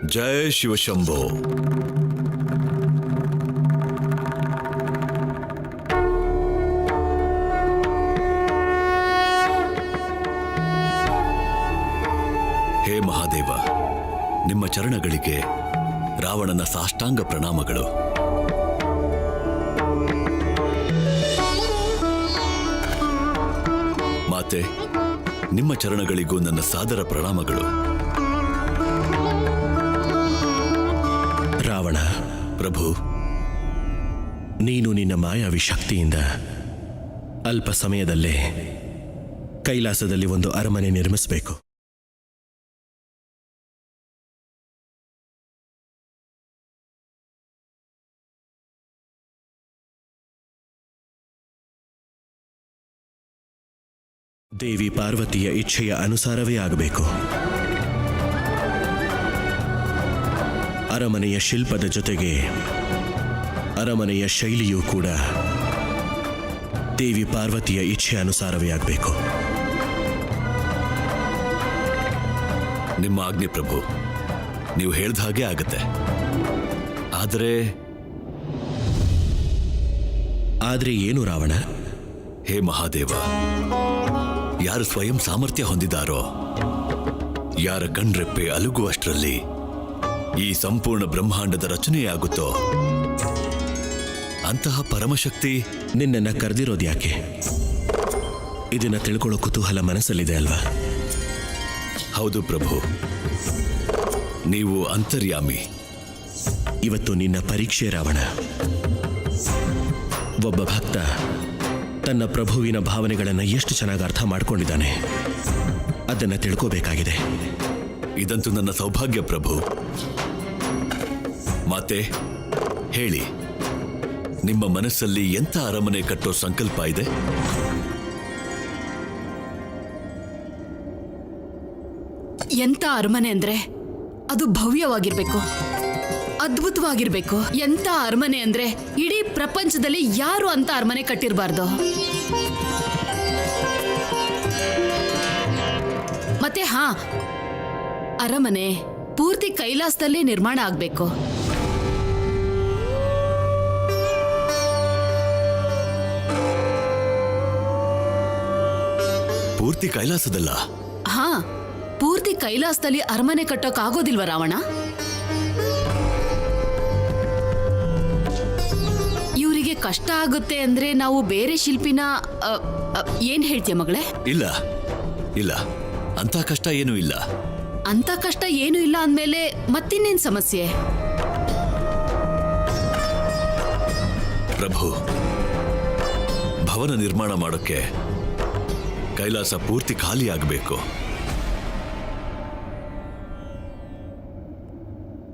ಜಯ ಶಿವಶಂಭೋ. ಹೇ ಮಹಾದೇವ, ನಿಮ್ಮ ಚರಣಗಳಿಗೆ ರಾವಣನ ಸಾಷ್ಟಾಂಗ ಪ್ರಣಾಮಗಳು. ಮಾತೆ, ನಿಮ್ಮ ಚರಣಗಳಿಗೂ ನನ್ನ ಸಾದರ ಪ್ರಣಾಮಗಳು. ರಾವಣ ಪ್ರಭು, ನೀನು ನಿನ್ನ ಮಾಯಾವಿ ಶಕ್ತಿಯಿಂದ ಅಲ್ಪ ಸಮಯದಲ್ಲೇ ಕೈಲಾಸದಲ್ಲಿ ಒಂದು ಅರಮನೆ ನಿರ್ಮಿಸಬೇಕು. ದೇವಿ ಪಾರ್ವತಿಯ ಇಚ್ಛೆಯ ಅನುಸಾರವೇ ಆಗಬೇಕು. ಅರಮನೆಯ ಶಿಲ್ಪದ ಜೊತೆಗೆ ಅರಮನೆಯ ಶೈಲಿಯೂ ಕೂಡ ದೇವಿ ಪಾರ್ವತಿಯ ಇಚ್ಛೆ ಅನುಸಾರವೇ ಆಗಬೇಕು. ನಿಮ್ಮ ಆಜ್ಞೆ ಪ್ರಭು, ನೀವು ಹೇಳ್ದ ಹಾಗೆ ಆಗತ್ತೆ. ಆದರೆ ಏನು ರಾವಣ? ಹೇ ಮಹಾದೇವ, ಯಾರು ಸ್ವಯಂ ಸಾಮರ್ಥ್ಯ ಹೊಂದಿದಾರೋ, ಯಾರ ಕಣ್ರೆಪ್ಪೆ ಅಲುಗುವಷ್ಟರಲ್ಲಿ ಈ ಸಂಪೂರ್ಣ ಬ್ರಹ್ಮಾಂಡದ ರಚನೆಯಾಗುತ್ತೋ ಅಂತಹ ಪರಮಶಕ್ತಿ ನಿನ್ನನ್ನು ಕರೆದಿರೋದು ಯಾಕೆ? ಇದನ್ನ ತಿಳ್ಕೊಳ್ಳೋ ಕುತೂಹಲ ಮನಸ್ಸಲ್ಲಿದೆ ಅಲ್ವಾ? ಹೌದು ಪ್ರಭು, ನೀವು ಅಂತರ್ಯಾಮಿ. ಇವತ್ತು ನಿನ್ನ ಪರೀಕ್ಷೆ ರಾವಣ. ಒಬ್ಬ ಭಕ್ತ ತನ್ನ ಪ್ರಭುವಿನ ಭಾವನೆಗಳನ್ನು ಎಷ್ಟು ಚೆನ್ನಾಗಿ ಅರ್ಥ ಮಾಡಿಕೊಂಡಿದ್ದಾನೆ ಅದನ್ನು ತಿಳ್ಕೋಬೇಕಾಗಿದೆ. ಇದಂತೂ ನನ್ನ ಸೌಭಾಗ್ಯ ಪ್ರಭು. ಮಾತೆ, ಹೇಳಿ, ನಿಮ್ಮ ಮನಸ್ಸಲ್ಲಿ ಎಂಥ ಅರಮನೆ ಕಟ್ಟೋ ಸಂಕಲ್ಪ ಇದೆ? ಎಂಥ ಅರಮನೆ ಅಂದ್ರೆ ಅದು ಭವ್ಯವಾಗಿರ್ಬೇಕು, ಅದ್ಭುತವಾಗಿರ್ಬೇಕು. ಎಂಥ ಅರಮನೆ ಅಂದ್ರೆ ಇಡೀ ಪ್ರಪಂಚದಲ್ಲಿ ಯಾರು ಅಂತ ಅರಮನೆ ಕಟ್ಟಿರಬಾರ್ದು. ಮತ್ತೆ ಅರಮನೆ ಪೂರ್ತಿ ಕೈಲಾಸದಲ್ಲೇ ನಿರ್ಮಾಣ ಆಗ್ಬೇಕು. ಪೂರ್ತಿ ಕೈಲಾಸದಲ್ಲ? ಪೂರ್ತಿ ಕೈಲಾಸದಲ್ಲಿ ಅರಮನೆ ಕಟ್ಟೋಕ್ ಆಗೋದಿಲ್ವ ರಾವಣ? ಇವರಿಗೆ ಕಷ್ಟ ಆಗುತ್ತೆ ಅಂದ್ರೆ ನಾವು ಬೇರೆ ಶಿಲ್ಪಿನ ಏನ್ ಹೇಳ್ತೀಯ ಮಗಳೇ? ಇಲ್ಲ ಇಲ್ಲ, ಅಂತ ಕಷ್ಟ ಏನೂ ಇಲ್ಲ. ಅಂತ ಕಷ್ಟ ಏನೂ ಇಲ್ಲ ಅಂದ್ಮೇಲೆ ಮತ್ತಿನ್ನೇನ್ ಸಮಸ್ಯೆ? ಪ್ರಭು, ಭವನ ನಿರ್ಮಾಣ ಮಾಡೋಕ್ಕೆ ಕೈಲಾಸ ಪೂರ್ತಿ ಖಾಲಿ ಆಗಬೇಕು.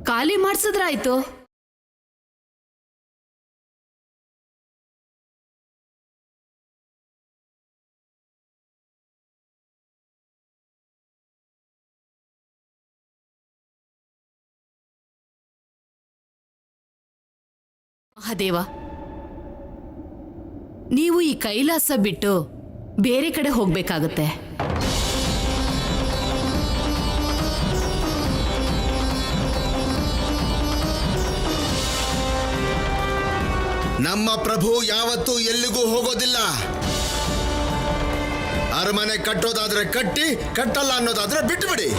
ಖಾಲಿ ಮಾಡ್ಸಿದ್ರಾಯ್ತು. ಮಹಾದೇವ, ನೀವು ಈ ಕೈಲಾಸ ಬಿಟ್ಟು ಬೇರೆ ಕಡೆ ಹೋಗ್ಬೇಕಾಗತ್ತೆ. ನಮ್ಮ ಪ್ರಭು ಯಾವತ್ತೂ ಎಲ್ಲಿಗೂ ಹೋಗೋದಿಲ್ಲ. ಅರಮನೆ ಕಟ್ಟೋದಾದ್ರೆ ಕಟ್ಟಿ, ಕಟ್ಟಲ್ಲ ಅನ್ನೋದಾದ್ರೆ ಬಿಟ್ಟುಬಿಡಿ.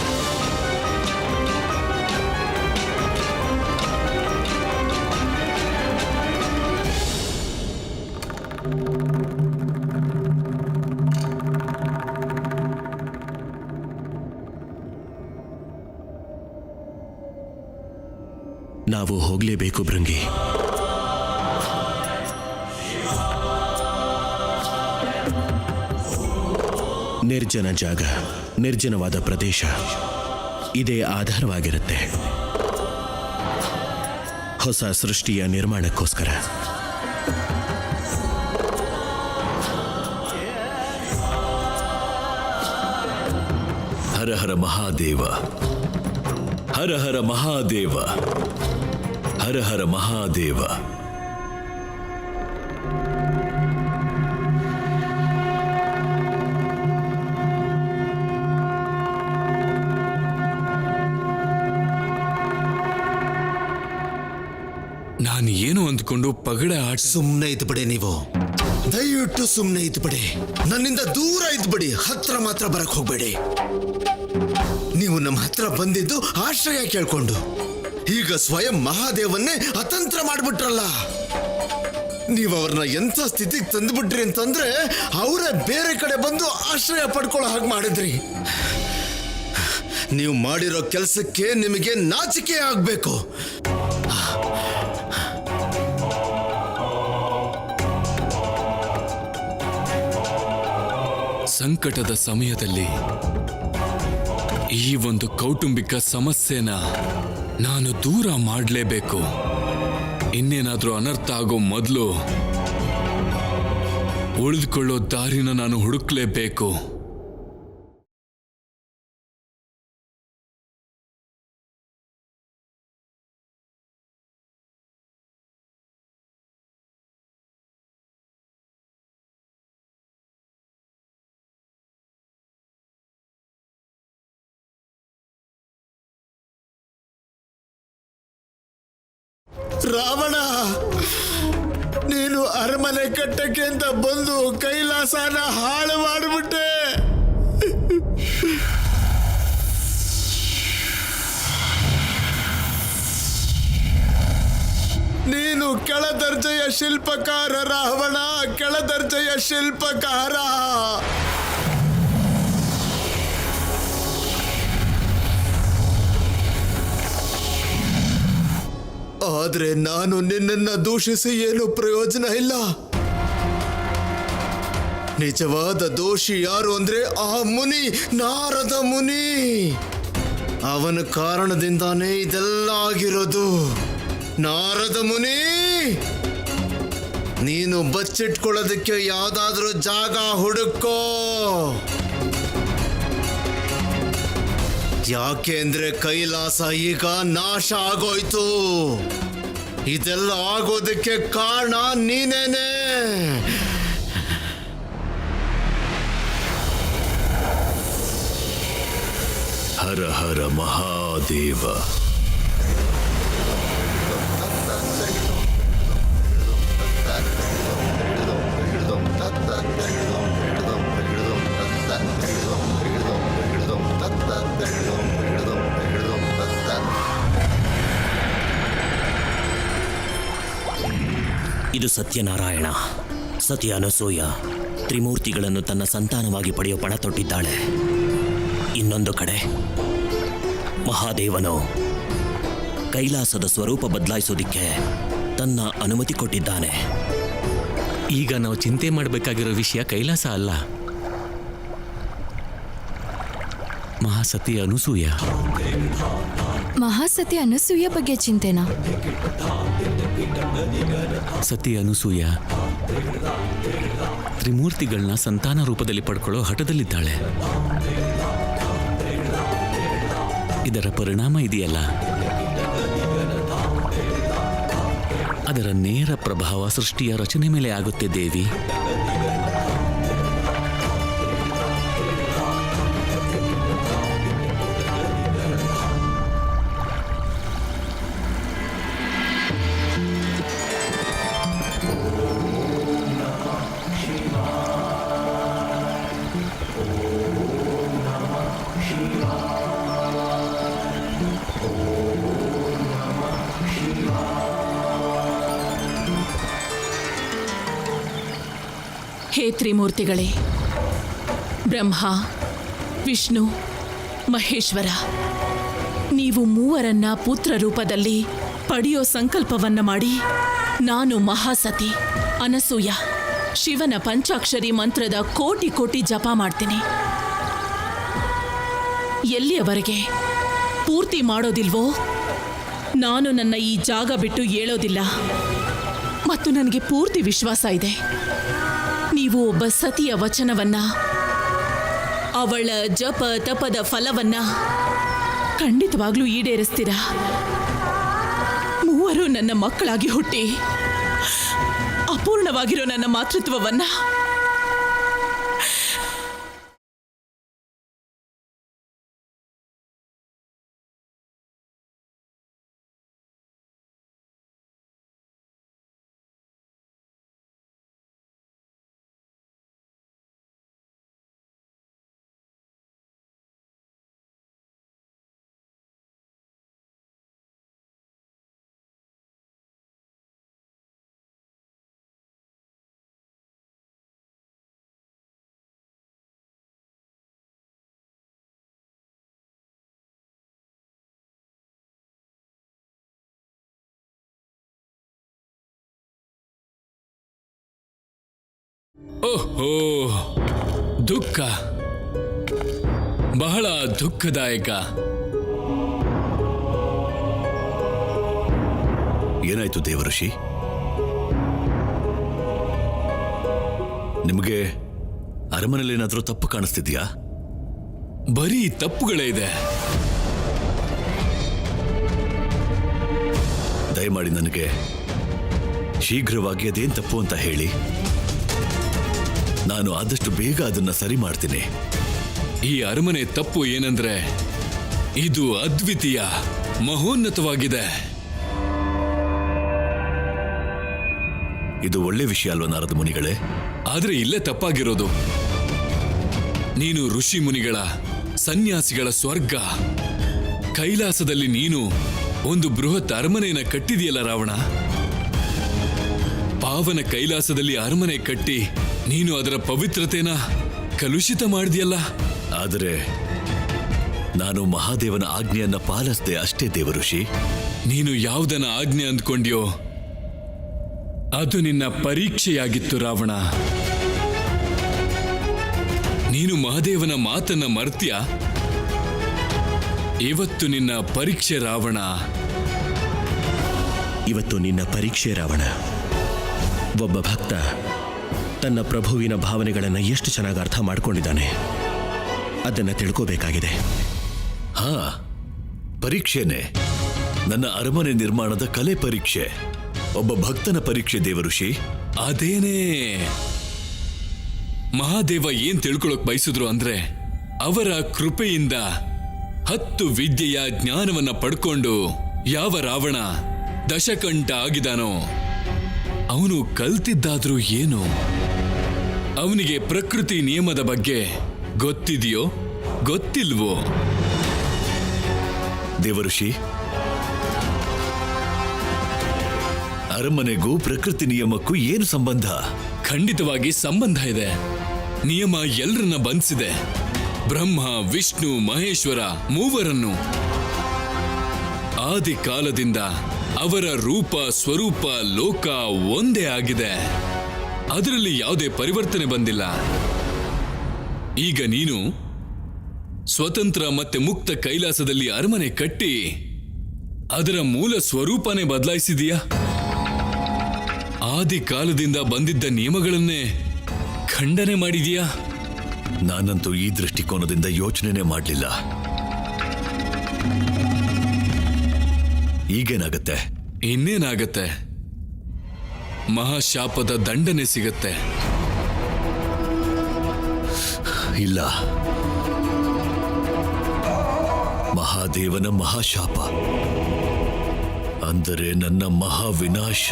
ನಾವು ಹೋಗಲೇಬೇಕು ಭೃಂಗಿ. ನಿರ್ಜನ ಜಾಗ, ನಿರ್ಜನವಾದ ಪ್ರದೇಶ ಇದೇ ಆಧಾರವಾಗಿರುತ್ತೆ ಹೊಸ ಸೃಷ್ಟಿಯ ನಿರ್ಮಾಣಕ್ಕೋಸ್ಕರ. ಹರ ಹರ ಮಹಾದೇವ, ಹರ ಹರ ಮಹಾದೇವ, ಹರ ಹರ ಮಹಾದೇವ. ನಾನು ಏನು ಅಂದ್ಕೊಂಡು ಪಗಡೆ ಆಟ. ಸುಮ್ನೆ ಇದ್ಬಿಡಿ ನೀವು, ದಯವಿಟ್ಟು ಸುಮ್ನೆ ಇದ್ಬಿಡಿ. ನನ್ನಿಂದ ದೂರ ಇದ್ಬಿಡಿ, ಹತ್ರ ಮಾತ್ರ ಬರಕ್ ಹೋಗ್ಬೇಡಿ. ನೀವು ನಮ್ಮ ಹತ್ರ ಬಂದಿದ್ದು ಆಶ್ರಯ ಕೇಳ್ಕೊಂಡು, ಈಗ ಸ್ವಯಂ ಮಹಾದೇವನ್ನೇ ಅತಂತ್ರ ಮಾಡ್ಬಿಟ್ರಲ್ಲ. ನೀವು ಅವ್ರನ್ನ ಎಂಥ ಸ್ಥಿತಿಗೆ ತಂದ್ಬಿಟ್ರಿ ಅಂತಂದ್ರೆ ಅವರೇ ಬೇರೆ ಕಡೆ ಬಂದು ಆಶ್ರಯ ಪಡ್ಕೊಳ್ಳೋ ಹಾಗೆ ಮಾಡಿದ್ರಿ. ನೀವು ಮಾಡಿರೋ ಕೆಲಸಕ್ಕೆ ನಿಮಗೆ ನಾಚಿಕೆ ಆಗ್ಬೇಕು. ಸಂಕಟದ ಸಮಯದಲ್ಲಿ ಈ ಒಂದು ಕೌಟುಂಬಿಕ ಸಮಸ್ಯೆನ ನಾನು ದೂರ ಮಾಡಲೇಬೇಕು. ಇನ್ನೇನಾದ್ರೂ ಅನರ್ಥ ಆಗೋ ಮೊದಲು ಉಳಿದುಕೊಳ್ಳೋ ದಾರಿನ ನಾನು ಹುಡುಕ್ಲೇಬೇಕು. ರಾವಣ, ನೀನು ಅರಮನೆ ಕಟ್ಟಕ್ಕೆ ಅಂತ ಬಂದು ಕೈಲಾಸನ ಹಾಳು ಮಾಡಿಬಿಟ್ಟೆ. ನೀನು ಕೆಳದರ್ಜೆಯ ಶಿಲ್ಪಕಾರ ರಾವಣ, ಕೆಳದರ್ಜೆಯ ಶಿಲ್ಪಕಾರ. ಆದ್ರೆ ನಾನು ನಿನ್ನನ್ನ ದೂಷಿಸಿ ಏನು ಪ್ರಯೋಜನ ಇಲ್ಲ. ನಿಜವಾದ ದೋಷಿ ಯಾರು ಅಂದ್ರೆ ಆ ಮುನಿ, ನಾರದ ಮುನಿ. ಅವನ ಕಾರಣದಿಂದಾನೇ ಇದೆಲ್ಲ ಆಗಿರೋದು. ನಾರದ ಮುನಿ, ನೀನು ಬಚ್ಚಿಟ್ಕೊಳ್ಳೋದಕ್ಕೆ ಯಾವ್ದಾದ್ರೂ ಜಾಗ ಹುಡುಕೋ. ಯಾಕೆ ಅಂದ್ರೆ ಕೈಲಾಸ ಈಗ ನಾಶ ಆಗೋಯ್ತು. ಇದೆಲ್ಲ ಆಗೋದಕ್ಕೆ ಕಾರಣ ನೀನೇನೆ. ಹರ ಹರ ಮಹಾದೇವ. ಇದು ಸತ್ಯನಾರಾಯಣ. ಸತಿ ಅನಸೂಯ ತ್ರಿಮೂರ್ತಿಗಳನ್ನು ತನ್ನ ಸಂತಾನವಾಗಿ ಪಡೆಯೋ ಪಣ ತೊಟ್ಟಿದ್ದಾಳೆ. ಇನ್ನೊಂದು ಕಡೆ ಮಹಾದೇವನು ಕೈಲಾಸದ ಸ್ವರೂಪ ಬದಲಾಯಿಸೋದಿಕ್ಕೆ ತನ್ನ ಅನುಮತಿ ಕೊಟ್ಟಿದ್ದಾನೆ. ಈಗ ನಾವು ಚಿಂತೆ ಮಾಡಬೇಕಾಗಿರೋ ವಿಷಯ ಕೈಲಾಸ ಅಲ್ಲ, ಮಹಾಸತಿ ಅನಸೂಯ. ಮಹಾಸತಿ ಅನಸೂಯ ಬಗ್ಗೆ ಚಿಂತೆನಾ? ಸತಿ ಅನಸೂಯ ತ್ರಿಮೂರ್ತಿಗಳನ್ನ ಸಂತಾನ ರೂಪದಲ್ಲಿ ಪಡ್ಕೊಳ್ಳೋ ಹಠದಲ್ಲಿದ್ದಾಳೆ. ಇದರ ಪರಿಣಾಮ ಇದೆಯಲ್ಲ, ಅದರ ನೇರ ಪ್ರಭಾವ ಸೃಷ್ಟಿಯ ರಚನೆ ಮೇಲೆ ಆಗುತ್ತೆ ದೇವಿ. ಹೇ ತ್ರಿಮೂರ್ತಿಗಳೇ, ಬ್ರಹ್ಮ, ವಿಷ್ಣು, ಮಹೇಶ್ವರ, ನೀವು ಮೂವರನ್ನ ಪುತ್ರ ರೂಪದಲ್ಲಿ ಪಡೆಯೋ ಸಂಕಲ್ಪವನ್ನ ಮಾಡಿ ನಾನು ಮಹಾಸತಿ ಅನಸೂಯ ಶಿವನ ಪಂಚಾಕ್ಷರಿ ಮಂತ್ರದ ಕೋಟಿ ಕೋಟಿ ಜಪ ಮಾಡ್ತೀನಿ. ಎಲ್ಲಿಯವರೆಗೆ ಪೂರ್ತಿ ಮಾಡೋದಿಲ್ವೋ ನಾನು ನನ್ನ ಈ ಜಾಗ ಬಿಟ್ಟು ಏಳೋದಿಲ್ಲ. ಮತ್ತು ನನಗೆ ಪೂರ್ತಿ ವಿಶ್ವಾಸ ಇದೆ, ನೀವು ಒಬ್ಬ ಸತಿಯ ವಚನವನ್ನ, ಅವಳ ಜಪ ತಪದ ಫಲವನ್ನ ಖಂಡಿತವಾಗ್ಲೂ ಈಡೇರಿಸ್ತೀರಾ. ಮೂವರು ನನ್ನ ಮಕ್ಕಳಾಗಿ ಹುಟ್ಟಿ ಅಪೂರ್ಣವಾಗಿರೋ ನನ್ನ ಮಾತೃತ್ವವನ್ನ ಓಹೋ, ದುಃಖ, ಬಹಳ ದುಃಖದಾಯಕ. ಏನಾಯ್ತು ದೇವಋಷಿ? ನಿಮಗೆ ಅರಮನೆಯಲ್ಲಿ ಏನಾದ್ರೂ ತಪ್ಪು ಕಾಣಿಸ್ತಿದ್ಯಾ? ಬರೀ ತಪ್ಪುಗಳೇ ಇದೆ. ದಯಮಾಡಿ ನನಗೆ ಶೀಘ್ರವಾಗಿ ಅದೇನ್ ತಪ್ಪು ಅಂತ ಹೇಳಿ. ನಾನು ಆದಷ್ಟು ಬೇಗ ಅದನ್ನ ಸರಿ ಮಾಡ್ತೀನಿ. ಈ ಅರಮನೆ ತಪ್ಪು ಏನಂದ್ರೆ ಇದು ಅದ್ವಿತೀಯ, ಮಹೋನ್ನತವಾಗಿದೆ. ಇದು ಒಳ್ಳೆ ವಿಷಯ ಅಲ್ವಾ ನಾರದ ಮುನಿಗಳೇ? ಆದ್ರೆ ಇಲ್ಲೇ ತಪ್ಪಾಗಿರೋದು. ನೀನು ಋಷಿ ಮುನಿಗಳ, ಸನ್ಯಾಸಿಗಳ ಸ್ವರ್ಗ ಕೈಲಾಸದಲ್ಲಿ ನೀನು ಒಂದು ಬೃಹತ್ ಅರಮನೆಯನ್ನ ಕಟ್ಟಿದೆಯಲ್ಲ ರಾವಣ. ಪಾವನ ಕೈಲಾಸದಲ್ಲಿ ಅರಮನೆ ಕಟ್ಟಿ ನೀನು ಅದರ ಪವಿತ್ರತೆನ ಕಲುಷಿತ ಮಾಡಿದೆಯಲ್ಲ. ಆದರೆ ನಾನು ಮಹಾದೇವನ ಆಜ್ಞೆಯನ್ನ ಪಾಲಿಸ್ದೆ ಅಷ್ಟೇ ದೇವಋಷಿ. ನೀನು ಯಾವುದನ್ನ ಆಜ್ಞೆ ಅಂದ್ಕೊಂಡ್ಯೋ ಅದು ನಿನ್ನ ಪರೀಕ್ಷೆಯಾಗಿತ್ತು ರಾವಣ. ನೀನು ಮಹಾದೇವನ ಮಾತನ್ನ ಮರ್ತ್ಯ. ಇವತ್ತು ನಿನ್ನ ಪರೀಕ್ಷೆ ರಾವಣ. ಇವತ್ತು ನಿನ್ನ ಪರೀಕ್ಷೆ ರಾವಣ. ಒಬ್ಬ ಭಕ್ತ ತನ್ನ ಪ್ರಭುವಿನ ಭಾವನೆಗಳನ್ನು ಎಷ್ಟು ಚೆನ್ನಾಗಿ ಅರ್ಥ ಮಾಡ್ಕೊಂಡಿದ್ದಾನೆ ಅದನ್ನು ತಿಳ್ಕೋಬೇಕಾಗಿದೆ. ಹಾ, ಪರೀಕ್ಷೆನೆ. ನನ್ನ ಅರಮನೆ ನಿರ್ಮಾಣದ ಕಲೆ ಪರೀಕ್ಷೆ, ಒಬ್ಬ ಭಕ್ತನ ಪರೀಕ್ಷೆ ದೇವಋಷಿ. ಅದೇನೇ ಮಹಾದೇವ ಏನ್ ತಿಳ್ಕೊಳಕ್ ಬಯಸಿದ್ರು ಅಂದ್ರೆ ಅವರ ಕೃಪೆಯಿಂದ 10 ವಿದ್ಯೆಯ ಜ್ಞಾನವನ್ನ ಪಡ್ಕೊಂಡು ಯಾವ ರಾವಣ ದಶಕಂಠ ಆಗಿದಾನೋ ಅವನು ಕಲ್ತಿದ್ದಾದ್ರೂ ಏನು, ಅವನಿಗೆ ಪ್ರಕೃತಿ ನಿಯಮದ ಬಗ್ಗೆ ಗೊತ್ತಿದೆಯೋ ಗೊತ್ತಿಲ್ವೋ? ದೇವಋಷಿ, ಅರಮನೆಗೂ ಪ್ರಕೃತಿ ನಿಯಮಕ್ಕೂ ಏನು ಸಂಬಂಧ? ಖಂಡಿತವಾಗಿ ಸಂಬಂಧ ಇದೆ. ನಿಯಮ ಎಲ್ಲರನ್ನ ಬಂಧಿಸಿದೆ. ಬ್ರಹ್ಮ, ವಿಷ್ಣು, ಮಹೇಶ್ವರ ಮೂವರನ್ನು. ಆದಿ ಕಾಲದಿಂದ ಅವರ ರೂಪ, ಸ್ವರೂಪ, ಲೋಕ ಒಂದೇ ಆಗಿದೆ. ಅದರಲ್ಲಿ ಯಾವುದೇ ಪರಿವರ್ತನೆ ಬಂದಿಲ್ಲ. ಈಗ ನೀನು ಸ್ವತಂತ್ರ ಮತ್ತೆ ಮುಕ್ತ ಕೈಲಾಸದಲ್ಲಿ ಅರಮನೆ ಕಟ್ಟಿ ಅದರ ಮೂಲ ಸ್ವರೂಪನೇ ಬದಲಾಯಿಸಿದೀಯಾ? ಆದಿ ಕಾಲದಿಂದ ಬಂದಿದ್ದ ನಿಯಮಗಳನ್ನೇ ಖಂಡನೆ ಮಾಡಿದೀಯಾ? ನಾನಂತೂ ಈ ದೃಷ್ಟಿಕೋನದಿಂದ ಯೋಚನೆನೇ ಮಾಡಲಿಲ್ಲ. ಈಗೇನಾಗತ್ತೆ? ಇನ್ನೇನಾಗತ್ತೆ? ಮಹಾಶಾಪದ ದಂಡನೆ ಸಿಗತ್ತೆ. ಇಲ್ಲ, ಮಹಾದೇವನ ಮಹಾಶಾಪ ಅಂದರೆ ನನ್ನ ಮಹಾವಿನಾಶ.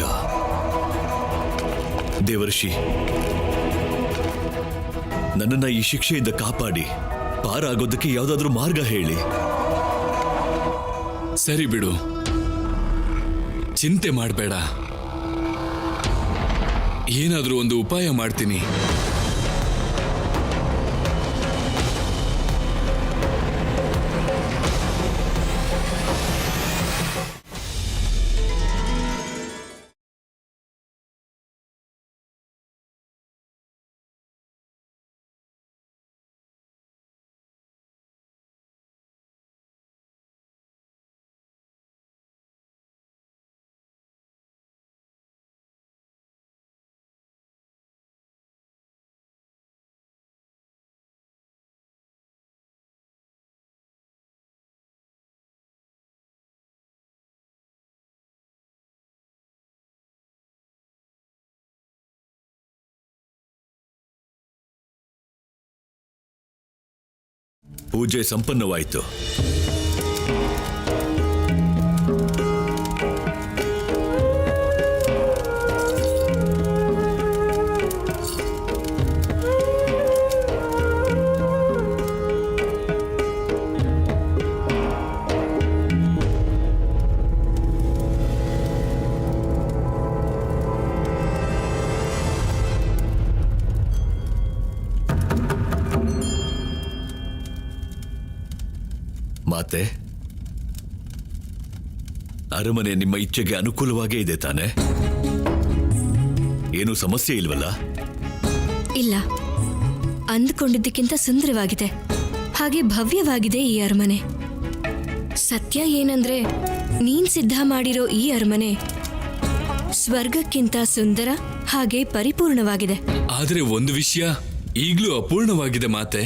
ದೇವರ್ಷಿ, ನನ್ನನ್ನ ಈ ಶಿಕ್ಷೆಯಿಂದ ಕಾಪಾಡಿ ಪಾರಾಗೋದಕ್ಕೆ ಯಾವುದಾದ್ರೂ ಮಾರ್ಗ ಹೇಳಿ. ಸರಿ ಬಿಡು, ಚಿಂತೆ ಮಾಡಬೇಡ. ಏನಾದ್ರೂ ಒಂದು ಉಪಾಯ ಮಾಡ್ತೀನಿ. ಪೂಜೆ ಸಂಪನ್ನವಾಯಿತು. ಮಾತೆ, ಅರಮನೆ ನಿಮ್ಮ ಇಚ್ಛೆಗೆ ಅನುಕೂಲವಾಗೇ ಇದೆ ತಾನೆ? ಏನೂ ಸಮಸ್ಯೆ ಇಲ್ವಲ್ಲ? ಇಲ್ಲ, ಅಂದ್ಕೊಂಡಿದ್ದಕ್ಕಿಂತ ಸುಂದರವಾಗಿದೆ, ಹಾಗೆ ಭವ್ಯವಾಗಿದೆ ಈ ಅರಮನೆ. ಸತ್ಯ ಏನಂದ್ರೆ ನೀನ್ ಸಿದ್ಧ ಮಾಡಿರೋ ಈ ಅರಮನೆ ಸ್ವರ್ಗಕ್ಕಿಂತ ಸುಂದರ ಹಾಗೆ ಪರಿಪೂರ್ಣವಾಗಿದೆ. ಆದ್ರೆ ಒಂದು ವಿಷಯ ಈಗ್ಲೂ ಅಪೂರ್ಣವಾಗಿದೆ ಮಾತೆ.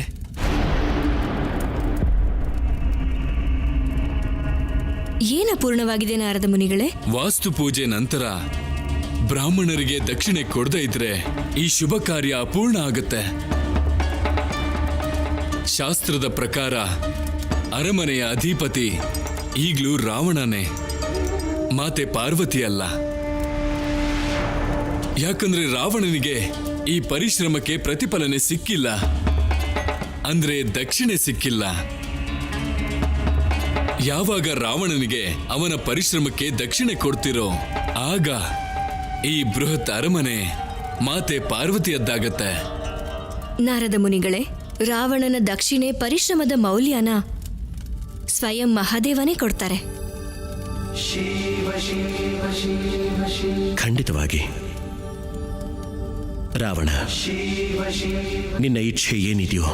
ಏನ್ ಅಪೂರ್ಣವಾಗಿದೆ ನಾರದ ಮುನಿಗಳೇ? ವಾಸ್ತು ಪೂಜೆ ನಂತರ ಬ್ರಾಹ್ಮಣರಿಗೆ ದಕ್ಷಿಣೆ ಕೊಡದೇ ಇದ್ರೆ ಈ ಶುಭ ಕಾರ್ಯ ಅಪೂರ್ಣ ಆಗುತ್ತೆ. ಶಾಸ್ತ್ರದ ಪ್ರಕಾರ ಅರಮನೆಯ ಅಧಿಪತಿ ಈಗ್ಲೂ ರಾವಣನೇ, ಮಾತೆ ಪಾರ್ವತಿ ಅಲ್ಲ. ಯಾಕಂದ್ರೆ ರಾವಣನಿಗೆ ಈ ಪರಿಶ್ರಮಕ್ಕೆ ಪ್ರತಿಫಲನೆ ಸಿಕ್ಕಿಲ್ಲ, ಅಂದ್ರೆ ದಕ್ಷಿಣೆ ಸಿಕ್ಕಿಲ್ಲ. ಯಾವಾಗ ರಾವಣನಿಗೆ ಅವನ ಪರಿಶ್ರಮಕ್ಕೆ ದಕ್ಷಿಣೆ ಕೊಡ್ತಿರೋ ಆಗ ಈ ಬೃಹತ್ ಅರಮನೆ ಮಾತೆ ಪಾರ್ವತಿಯದ್ದಾಗತ್ತೆ. ನಾರದ ಮುನಿಗಳೇ, ರಾವಣನ ದಕ್ಷಿಣೆ ಪರಿಶ್ರಮದ ಮೌಲ್ಯನ ಸ್ವಯಂ ಮಹಾದೇವನೇ ಕೊಡ್ತಾರೆ. ಖಂಡಿತವಾಗಿ. ರಾವಣ, ನಿನ್ನ ಇಚ್ಛೆ ಏನಿದೆಯೋ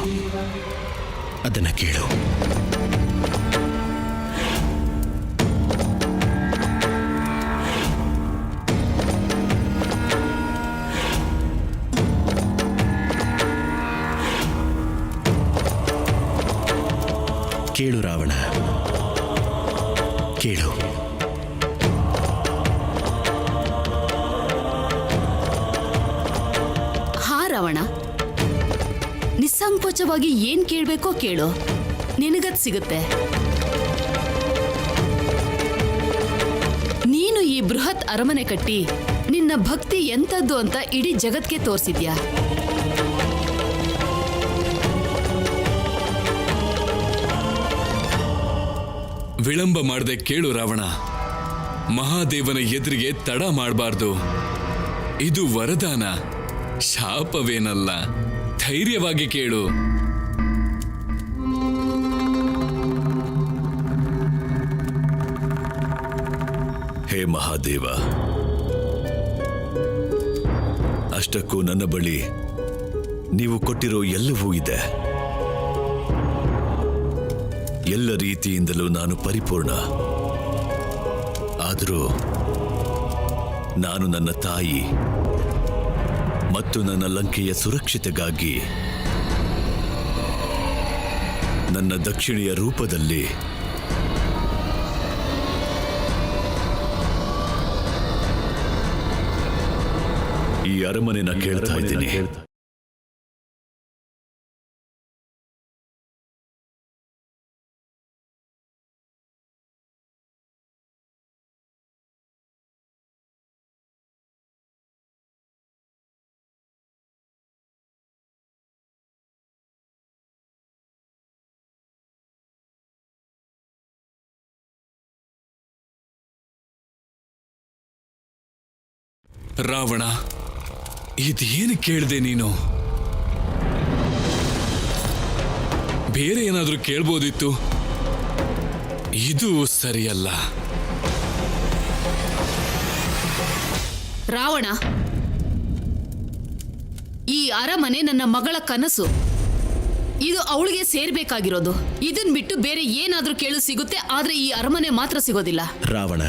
ಅದನ್ನು ಕೇಳು. ಕೇಳು ರಾವಣ, ಕೇಳು. ಹಾ ರಾವಣ, ನಿಸ್ಸಂಕೋಚವಾಗಿ ಏನ್ ಕೇಳ್ಬೇಕೋ ಕೇಳು, ನಿನಗದ್ ಸಿಗುತ್ತೆ. ನೀನು ಈ ಬೃಹತ್ ಅರಮನೆ ಕಟ್ಟಿ ನಿನ್ನ ಭಕ್ತಿ ಎಂತದ್ದು ಅಂತ ಇಡೀ ಜಗತ್ಗೆ ತೋರಿಸಿದ್ಯಾ. ವಿಳಂಬ ಮಾಡದೆ ಕೇಳು ರಾವಣ. ಮಹಾದೇವನ ಎದುರಿಗೆ ತಡ ಮಾಡಬಾರ್ದು. ಇದು ವರದಾನ, ಶಾಪವೇನಲ್ಲ. ಧೈರ್ಯವಾಗಿ ಕೇಳು. ಹೇ ಮಹಾದೇವ, ಅಷ್ಟಕ್ಕೂ ನನ್ನ ಬಳಿ ನೀವು ಕೊಟ್ಟಿರೋ ಎಲ್ಲವೂ ಇದೆ. ಎಲ್ಲ ರೀತಿಯಿಂದಲೂ ನಾನು ಪರಿಪೂರ್ಣ. ಆದರೂ ನಾನು ನನ್ನ ತಾಯಿ ಮತ್ತು ನನ್ನ ಲಂಕೆಯ ಸುರಕ್ಷತೆಗಾಗಿ ನನ್ನ ದಕ್ಷಿಣೆಯ ರೂಪದಲ್ಲಿ ಈ ಅರಮನೆನ ಕೇಳ್ತಾ ಇದ್ದೀನಿ. ರಾವಣ, ಇದೇನು ಕೇಳ್ದೆ ನೀನು? ಬೇರೆ ಏನಾದ್ರೂ ಕೇಳ್ಬೋದಿತ್ತು. ಇದು ಸರಿಯಲ್ಲ. ರಾವಣ, ಈ ಅರಮನೆ ನನ್ನ ಮಗಳ ಕನಸು. ಇದು ಅವಳಿಗೆ ಸೇರ್ಬೇಕಾಗಿರೋದು. ಇದನ್ ಬಿಟ್ಟು ಬೇರೆ ಏನಾದ್ರೂ ಕೇಳು ಸಿಗುತ್ತೆ, ಆದ್ರೆ ಈ ಅರಮನೆ ಮಾತ್ರ ಸಿಗೋದಿಲ್ಲ. ರಾವಣ,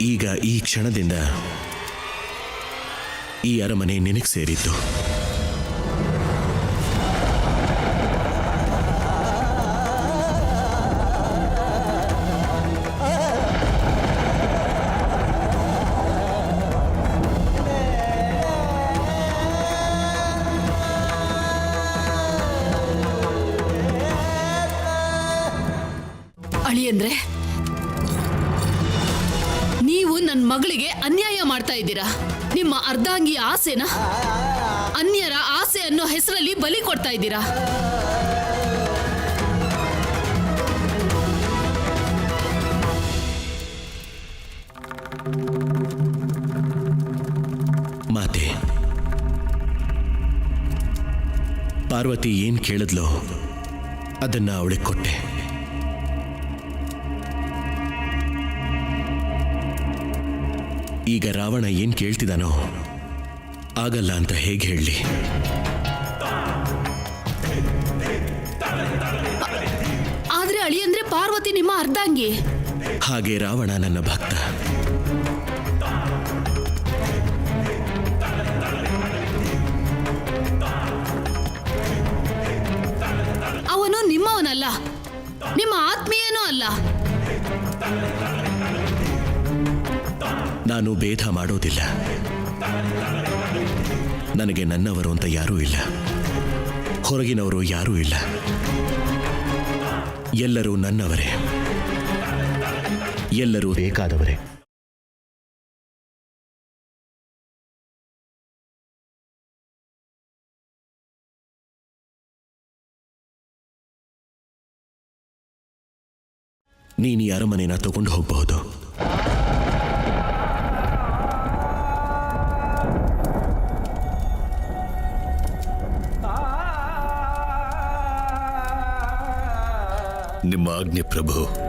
ಈಗ ಈ ಕ್ಷಣದಿಂದ ಈ ಅರಮನೆ ನಿನಗೆ ಸೇರಿತ್ತು. ಅಳಿಯಂದ್ರೆ, ನೀವು ನನ್ನ ಮಗಳಿಗೆ ಅನ್ಯಾಯ ಮಾಡ್ತಾ ಇದ್ದೀರಾ. ನಿಮ್ಮ ಅರ್ಧಾಂಗಿಯ ಆಸೆನ ಅನ್ಯರ ಆಸೆ ಅನ್ನೋ ಹೆಸರಲ್ಲಿ ಬಲಿ ಕೊಡ್ತಾ ಇದ್ದೀರಾ. ಮಾತೆ, ಪಾರ್ವತಿ ಏನ್ ಕೇಳಿದ್ಲೋ ಅದನ್ನ ಅವಳಿಗೆ ಕೊಟ್ಟೆ. ಈಗ ರಾವಣ ಏನ್ ಕೇಳ್ತಿದಾನೋ ಆಗಲ್ಲ ಅಂತ ಹೇಗೆ ಹೇಳಲಿ? ಆದ್ರೆ ಅಳಿಯಂದ್ರೆ ಪಾರ್ವತಿ ನಿಮ್ಮ ಅರ್ಧಾಂಗಿ. ಹಾಗೆ ರಾವಣ ನನ್ನ ಭಕ್ತ. ಅವನು ನಿಮ್ಮವನಲ್ಲ, ನಿಮ್ಮ ಆತ್ಮೀಯನೂ ಅಲ್ಲ. ನಾನು ಭೇದ ಮಾಡೋದಿಲ್ಲ. ನನಗೆ ನನ್ನವರು ಅಂತ ಯಾರೂ ಇಲ್ಲ, ಹೊರಗಿನವರು ಯಾರೂ ಇಲ್ಲ. ಎಲ್ಲರೂ ನನ್ನವರೇ, ಎಲ್ಲರೂ ಬೇಕಾದವರೇ. ನೀನು ಈ ಅರಮನೆನ ತಗೊಂಡು ಹೋಗಬಹುದು. ನಿಮ್ಮ ಆಜ್ಞೆ ಪ್ರಭು.